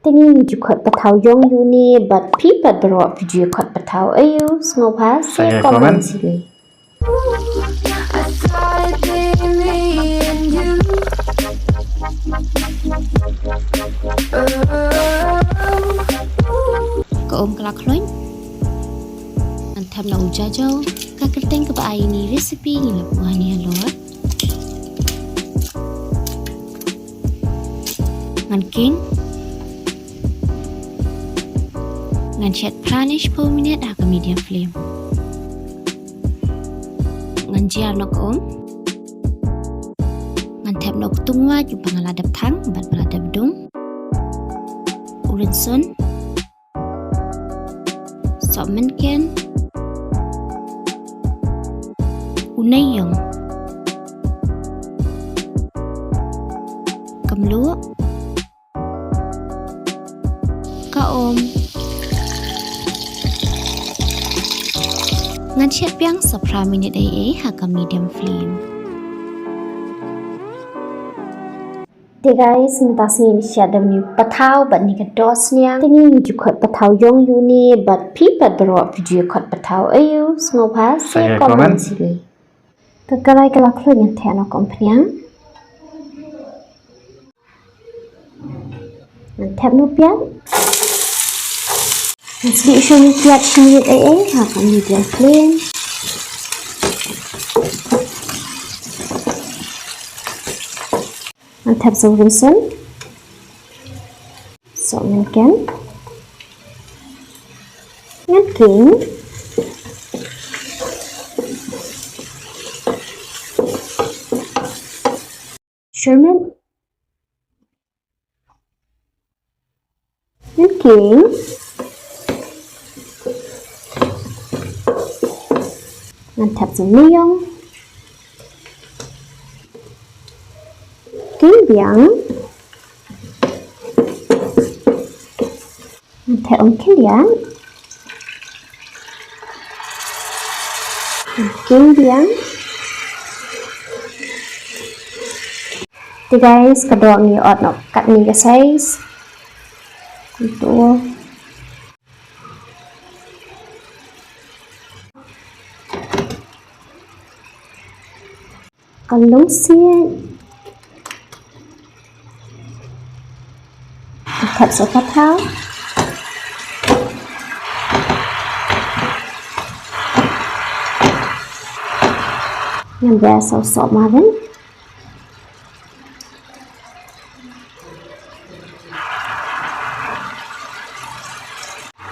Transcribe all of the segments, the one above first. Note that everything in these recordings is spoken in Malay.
Tingin video khot patau yong uni but pipat berok video khot patau ayu ngopas Saya komen komen. sini. Ko kelak loin. Antap na ujajaw kakerteng ke ba ini resipi ni lapuhan ni halot. Ngan king ngan chat pranish po minute ke medium flame. Ngan jiar nok ngan tap nok tungwa ju pangaladap thang bat paladap dung. Urinson sok menken unayong kamlu kaom ngan chet piang 15 minit ai ha medium flame. Guys, mentas ni siada ni patau but ni kedos niang. Tingin video khot patau yong uni but pipat berok video khot patau ayu ngopas Saya komen komen. sini. Kekalai kelak lo yang tiada kompeniang. Mantap nupian. Nanti isu ni tiap minit ai ha medium flame. Mantap Robinson. So mungkin king Sherman king mantap Neong biang mantap kalian biang thì guys kedua ni ot nok kat ni guys itu kalau sih thật sự phát tháo nhằm ra sâu sọ mà đến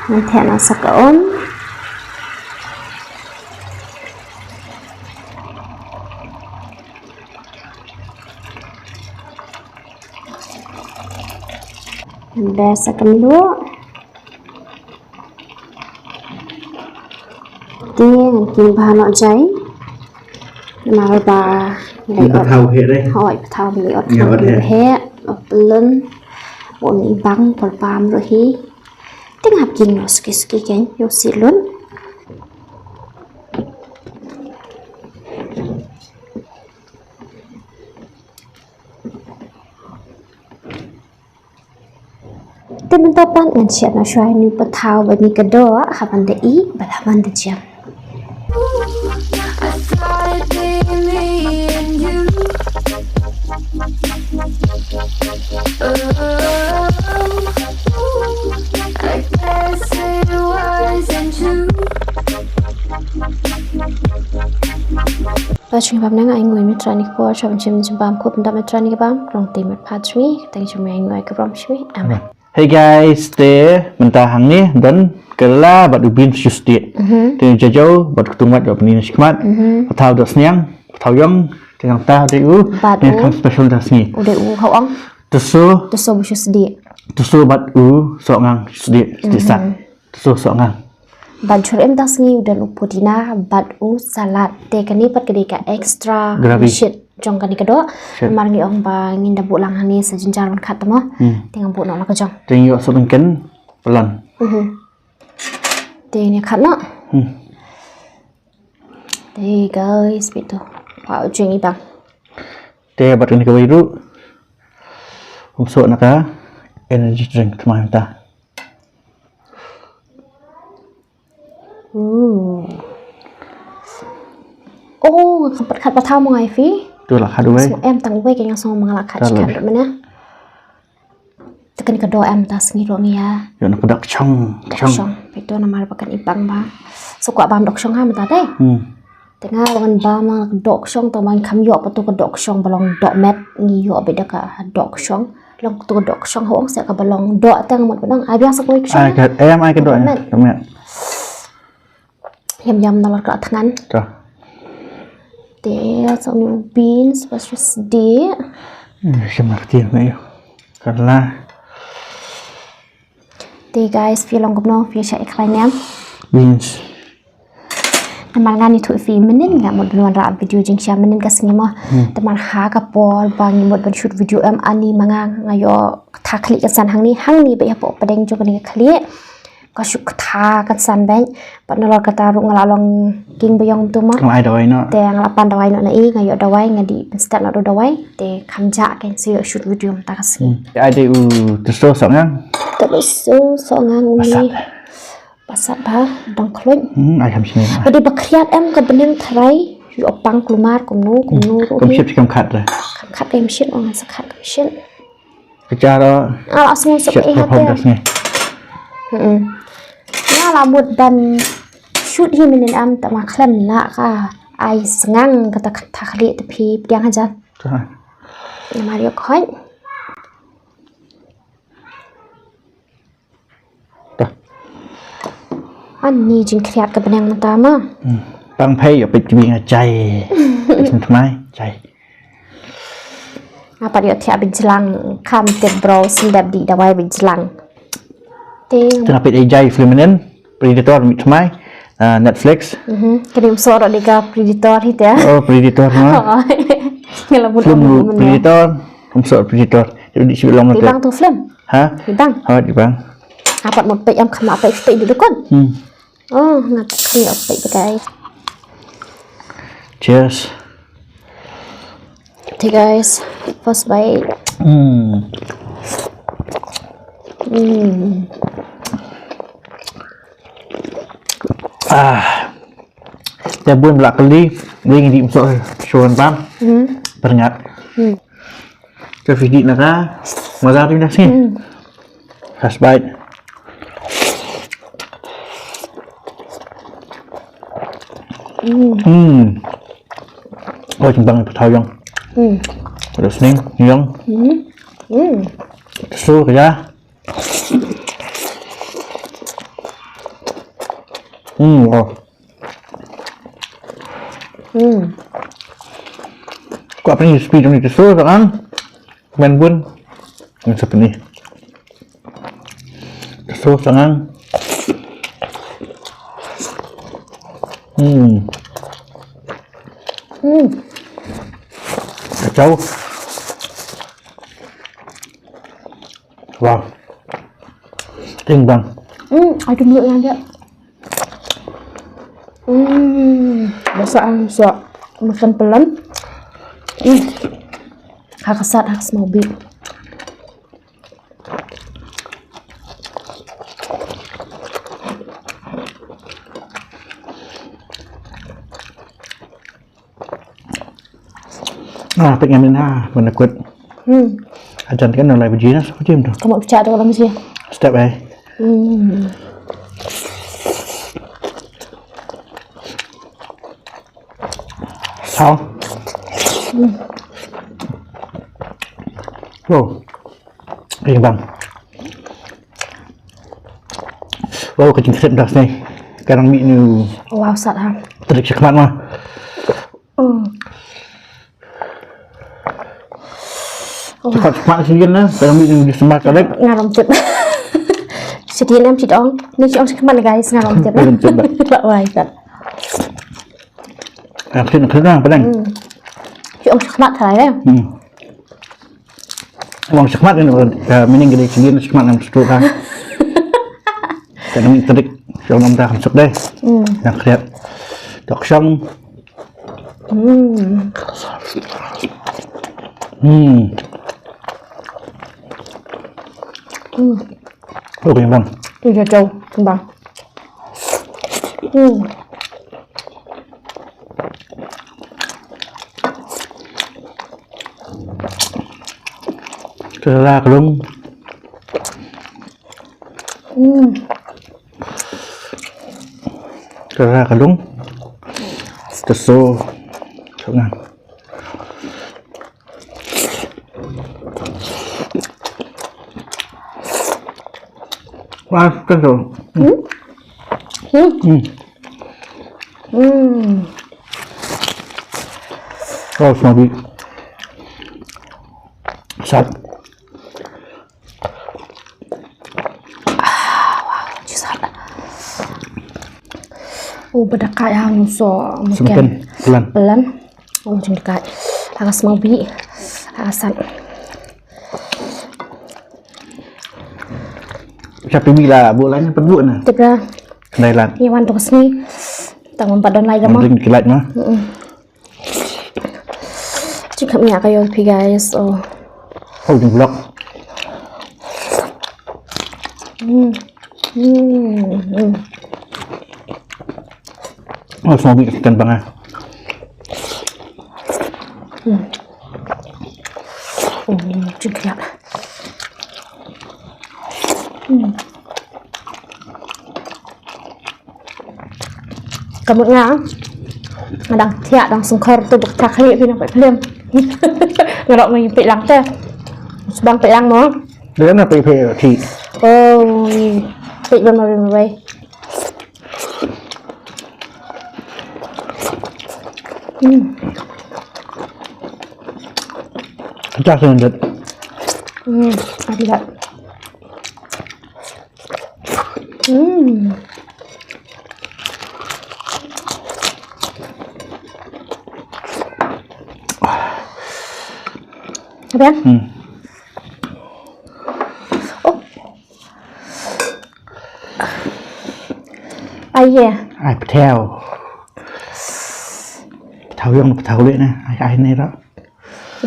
mình thèm nó sạc ổn biasa kedua dia mungkin bahan nak jai mà bà Đi bắt thầu hệ đây. hỏi thao bị ọt Nhiều ọt thao hệ. hệ ọt lên bọn mình băng còn bám rồi hi tiếng học kinh nó ski cái vô xịt luôn teman topan ngan siap na syai ni patau ba ni kedoa haban de I ba haban de jam Bacung bam nang ai ngoi metrani ko chom chim bam ko penda metrani bam rong ti met patri tang chum ai ngoi ka bam shui amen. Hey guys, te mentahang ni dan kela bat ubin susdi. Te jajau bat ketumat bat ni skmat. Patau das niang, patau yong dengan tah te u. Ni kan special das ni. Udah hawang Tusu tu bu sedih. tusu bat u sok ngang susdi sat. Tusu sok ngang. Bancur em das ni udah lupa dina bat salad te kani pat kedika extra Gravy. shit jong kani kedo mar ngi ong ba ngin da bulang hani sejenjar khat mo tinggal bu no na kejong Te yo sok ken pelan. te ni khat no te guys itu wow chuyện bang Te bat ni ka biru. Sok naka energy drink teman kita. Khát bát thao một ngày phí. Tu lah khát duwe. Em tăng quay cái ngang xong mà là khát khát được mà nè. Tekan kedua em tas ngiro ya. Yo nak dak chong. Itu nama pakan ibang ba. Suka bam dok chong ha mata deh. Tengah lawan bam dok chong to man kham yo patu ke dok chong balong dok met ngi yo beda ka dok chong. Long tu dok chong ho sẽ ka balong dok tang một balong ai biasa koi chong. Ai cái dok ya. Teman. Yam nalar ka tangan. Tuh. Deh some beans pas sedih. Semak dia na yo. Karena Thì guys, phía lòng no phía chạy khai ném. beans. Teman ngani thui fi menin nggak mau duluan ra video jeng sia menin kasih mo. Teman ha ka pol bang mod ban shoot video em ani manga ngayo tha klik kan hang ni be po padeng jo kan klik. Ka shuk tha kan san ben. Pat nolor kata ru ngalalong king bayong tu mo. Ai dawai no. Te ngalapan dawai no nai ngayo dawai ngadi start no dawai te kamja kan si shoot video ta kasih. Ai de terus sangang. Terus so ngang ni. Pasat ba dong klun. Ai ham sini. Pada bakriat em ke benang terai yu opang kelumar kumnu Kom siap si kam khat rồi. kat em shit orang sekat shit Kerja đó. ala semua Siap sepi perform hati dah ni. ya rambut dan shoot himinin am tak maklem la ka ai sengang kata takli tapi yang aja Tuh. Mario Kart Tuh. anh ni jin kriat ke benang pertama Bang pay ở bên kia chay. Chúng mai chay. apa dia tiap berjelang kam tebro sindap di dawai berjelang ting Tengah pay chay feminine. Predator mit mai. Netflix. kirim suara deka predator hit ya Oh Predator mah. ngelabut Film Predator. Komsor Predator. Jadi di sebelum di nanti. bang tu film Hah? di bang Di bang. apa một bị em khăm apa itu di dekat nggak kiri apa itu guys Cheers. thì guys first bite Dia buat belak kali. Dia ingin dimasuk syuran pam. Peringat. Ke video naka. Mazar tu dah sini. First bite. Oh cimbang patau yang. Terus ning yang. Su kerja. Oh. Kau apa ni speed ni terus kan? Main pun macam ni. Terus kan? Kacau. Wow. Timbang. ada mulut yang dia biasa makan pelan hak kesat hak mobil Pengen mana kuat. Ajan kan nolai begini, macam tu. kamu bicara dalam sih Step eh. Sao? Wow. Bang. Wow, kecil kecil dah ni. Sekarang mie ni. wow sat ha Terik sekmat mah. Cepat sekmat sini lah. Sekarang mie ni disemak kalek. ngarom chụp sedih em chị ông ni chị ông sẽ comment guys ngarom chụp Ngarom chụp. lại hoài thật Kecil kecil lah, pedang. chị ông sẽ comment thế đấy Wang sekmat ni, mending gede sendiri sekmat yang setruk kan. Kadang terik, kalau nam dah masuk deh. Yang kerja, dok song. Oke bang. Ini jauh, Bang. Kelala kelung. Kelala kelung. Teso. Jangan. Wah, kan tuh. Oh, smoky. Sat. Oh, berdekat yang so Semakin mungkin pelan. pelan. Oh, macam dekat. Agak smoky. Agak sat. Siapa bila bolanya perlu na. Tiga. Kedai lat. Ni wan tu sini. Tang empat don lain dah mah. Mending kilat mah. Cik kami nak kayo pi guys. Oh. Oh, di blok. Oh, smoky kan bang ah. Oh, cik lihat. Kamu ngah. Ngadang tiak dang sengkor tu buk tak kali pi nak pelem. Ngadok mai pi lang teh. Sebang pi lang mo. Dia nak pergi ti. Oh, pi ban mai. Chắc là được. Đi lại. Biết? Ai vậy? Ai phải theo. Thảo Dung thảo luyện này, ai này đó.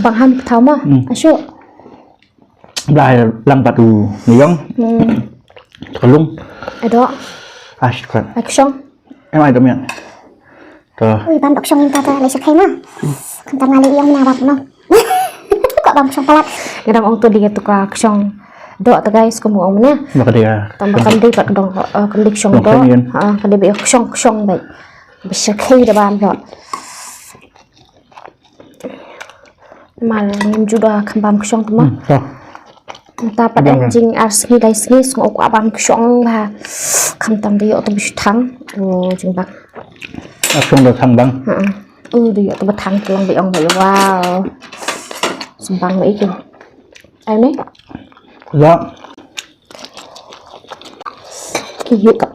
Bằng ham thảo mà. Asyik. Lại lăng batu người giống. Thảo lung. Ai đó. Asyik kan. Ai xong. Em ai đó miệng. Rồi. Ui, ban đọc xong em ta lấy sắc hay mà. Không tầm ngali yang nào bọc no. Kok bang xong pelat. Kadang orang tu dia tukar xong. Dok tu guys kamu orang mana? Maka dia. Tambah kandi pak dong kandi xong Dong do. kangen. Kandi be xong baik. Bisa khay dah ban dok. Mal ngin juga kembam xong tu mah. Rồi. Ta pada jing arsni dai sni ngok abam xong ba. Kham tam dia tu bisa thang. Oh jing bak. Xong được thằng băng. Dia tu berthang tulang be ong bae. Wow. Sembang baik tu. Ai ni? Dạ. Kiki cặp.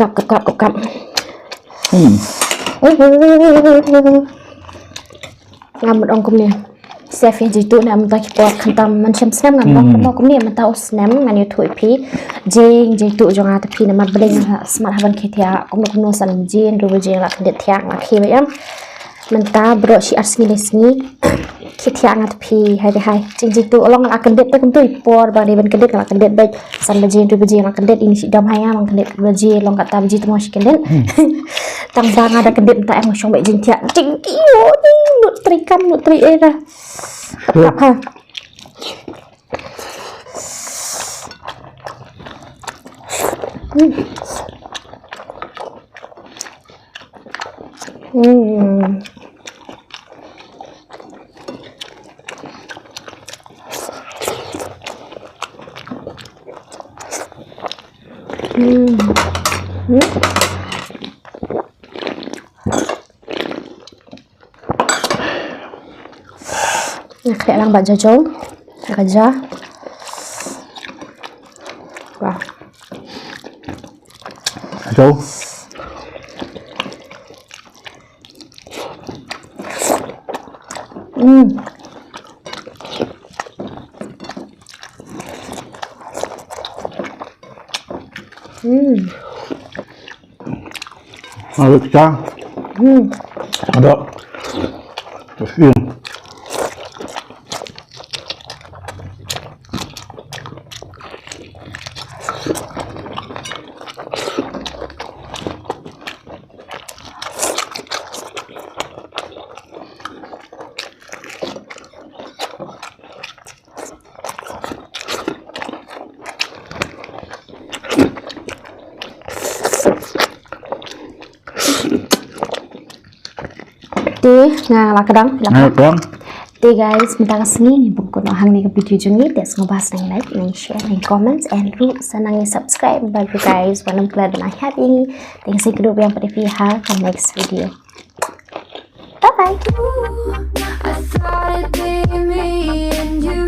Ngam một ông công nè. Xe phía dưới tụ nè, mình ta kịp bọt khăn tâm, mình xem xem ngam ông công nè, mình ta ổ sném, ngàn yêu thổi phí. Jeng, dưới tụ cho ngà tập phí nè, mà bling smart haven khi thịa, cũng được nô sẵn jeng, rồi với jeng là khăn điện thịa, ngà khi vậy em. Mình ta bro si arsni les ni. Khi thịa ngà tập phí, hai. Jeng dưới tụ, along là khăn điện tới cũng tùy bọt, bà đi bên khăn điện là khăn điện bạch. Sẵn bà jeng, rồi với jeng là khăn điện, ini si đâm hay á, mà khăn điện với jeng, long kata với jeng tengah si khăn điện. Tang bang ada kendit tak emang syong baik jing tiak jing iyo jing nut tri era tetap ha Kaya lang ba jajaw? Nakaja. Wow. Đâu? Được chưa? Đó. Được. Ti nga makadang Nah, dong. Hey guys, minta kasih nih buku no hang nih ke video jungi des ngebahas nang like, nang share, nang comments, and lu senang subscribe bagi guys. Walang glad na happy ini. Thanks sa grupo yang pada pihak ke next video. Bye bye. I thought it'd be me and you.